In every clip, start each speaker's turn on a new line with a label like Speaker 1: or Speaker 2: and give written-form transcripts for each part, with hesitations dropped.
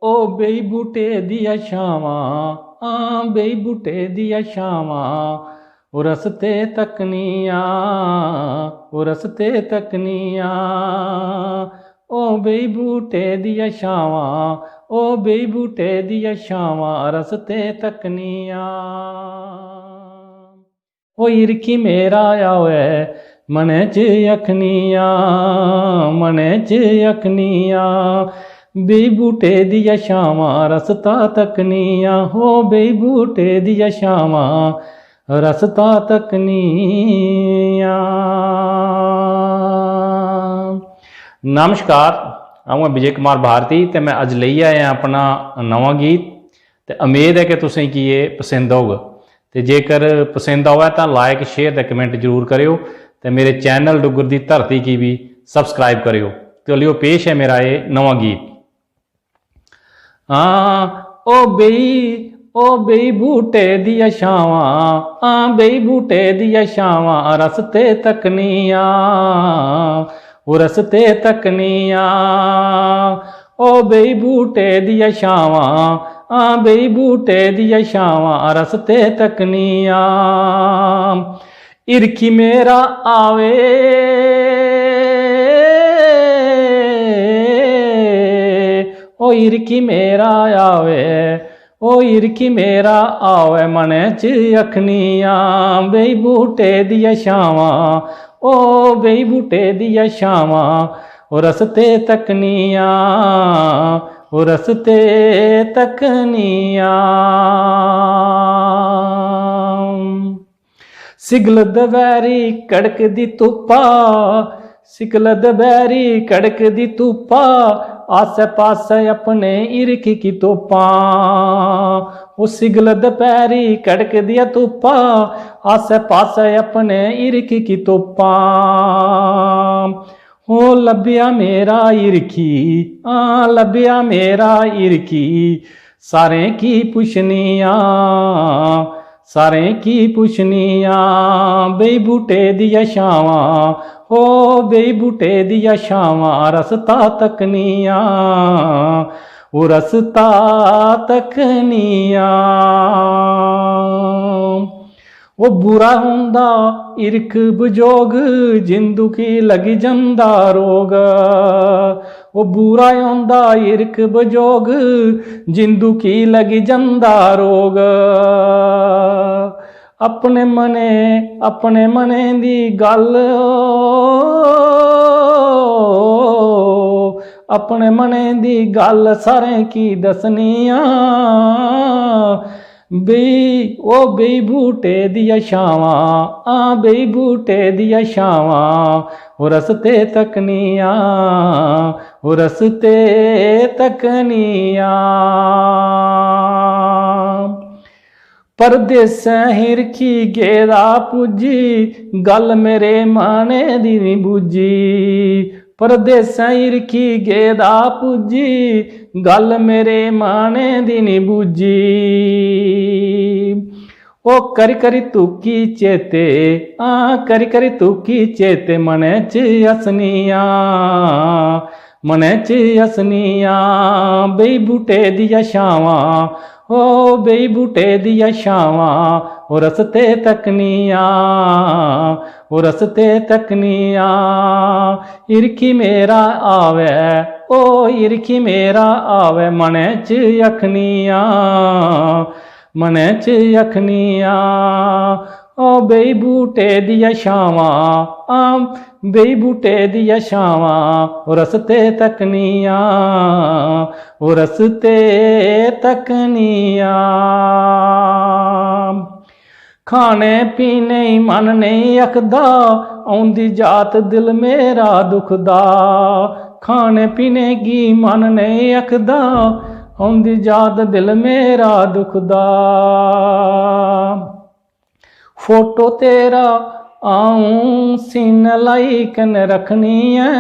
Speaker 1: ओ बेई बूटे दिया छावां बेई बूटे दिया छावां ओ रस्ते तकनिया ओ रस्ते तकनिया ओ बेई बूटे दिया छावां ओ बेई बूटे दिया छावां रस्ते तकनिया ओ इरकी मेरा आवे मने च अखनिया मने च अखनिया बेई बूटे दिया छावां रस्ता तकनिया हो बेई बूटे दिया छावां रस्ता तकनिया। नमस्कार, मैं विजय कुमार भारती ते मैं अज ले आया अपना नवा गीत ते उम्मीद है कि तुसें की ये पसंद होगा। तो जेकर पसंद आवे तो लाइक शेयर ते कमेंट जरूर करियो ते मेरे चैनल डुगर दी धरती की भी सबसक्राइब करियो। तो लियो पेश है मेरा ये नवा गीत। ओ बेई बूटे दिया छावां बेई बूटे दिया छावां रस्ते तकनिया ओ रस्ते तकनिया ओ बेई बूटे दिया छावां बेई बूटे दिया छावां रस्ते तकनिया इरखी मेरा आवे ओ इरकी मेरा आवे ओ इरकी मेरा आवे मने च अखनिया बेई बूटे दिया छावां ओ बेई बूटे दिया छावां ओ रस्ते तकनिया ओ रस्ते तकनिया। सिगल दवैरी कड़क दी धुप्पा सिगल दवैरी कड़क दी धुप्पा आसे पासे अपने इरख की तोपा वो सिगल दपैरी कड़क दिया धुप्पा आसे पासे अपने इरख की तोपा हो लभ्या मेरा इरखी लभ्या मेरा इरखी सारे की पुछनिया सारे की पुछनिया बेई बूटे दिया छावां हो बेई बूटे दिया छावां रस्ता तकनिया वो रस्ता तकनिया। वो बुरा हुंदा इरख बजोग जिंदू की लगी जंदा रोग वो बुरा हुंदा इरख बजोग जिंदू की लगी जंदा रोग अपने मने दी गल अपने मने दी गल सारे की दसनिया बेई बूटे दिया छावां बेई बूटे दिया छावां ओ रस्ते तकनिया ओ रस्ते तकनिया। परदेस हिरखी गेदा पुजी गल मेरे माने दी नी बुझी परदेस हिरखी गेदा पुजी गल मेरे माने दी नी बुझी ओ करी तुकी चेते करी तुकी चेते मने च असनिया मने च असनिया बेई बूटे दिया छावां ओ बेई बूटे दिया छावां ओ रस्ते तकनिया ओ रस्ते तकनिया इरखी मेरा आवे ओ इरखी मेरा आवे मने च अखनिया मने च अखनिया ओ बेई बूटे दिया छावां बेई बूटे दिया छावां ओ रस्ते तकनिया ओ रस्ते तकनिया। खाने पीने मन नहीं अखदा औंदी जात दिल मेरा दुखदा खाने पीने की मन नहीं अखदा औंदी जात दिल मेरा दुखदा फोटो तेरा आऊं सीन लाई कन रखनी है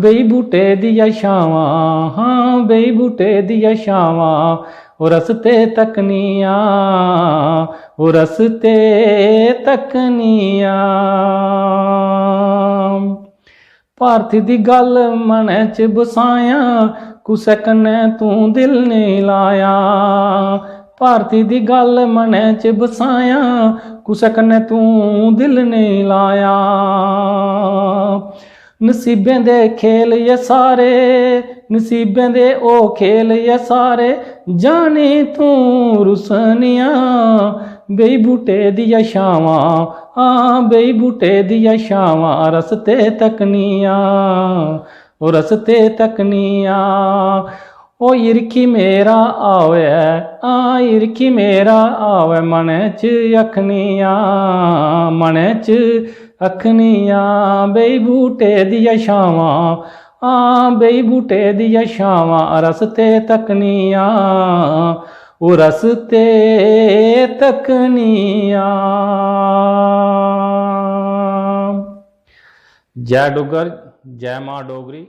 Speaker 1: बेई बूटे दिया छावां बेई बूटे दिया छावां ओ रस्ते तकनिया ओ रस्ते तकनिया। भारत दी गल मन च बसाया कुसै कन्नै तू दिल नहीं लाया। भारती दी गल मनै च बसाया, कुसै कन्नै तू दिल नहीं लाया। नसीबें दे खेल ये सारे, नसीबें दे ओ खेल ये सारे, जानी तू रुसनिया। बेई बूटे दिया छावां, हाँ बेई बूटे दिया छावां, रस्ते तकनिया, ओ रस्ते तकनिया। ओ इरखी मेरा आवे, इरखी मेरा आवे, मन च अखनिया, मन च अखनिया। बेई बूटे दिया छावां, बेई बूटे दिया छावां, रस्ते तकनिया, ओ रस्ते तकनिया। जय डुग्गर, जय मां डोगरी।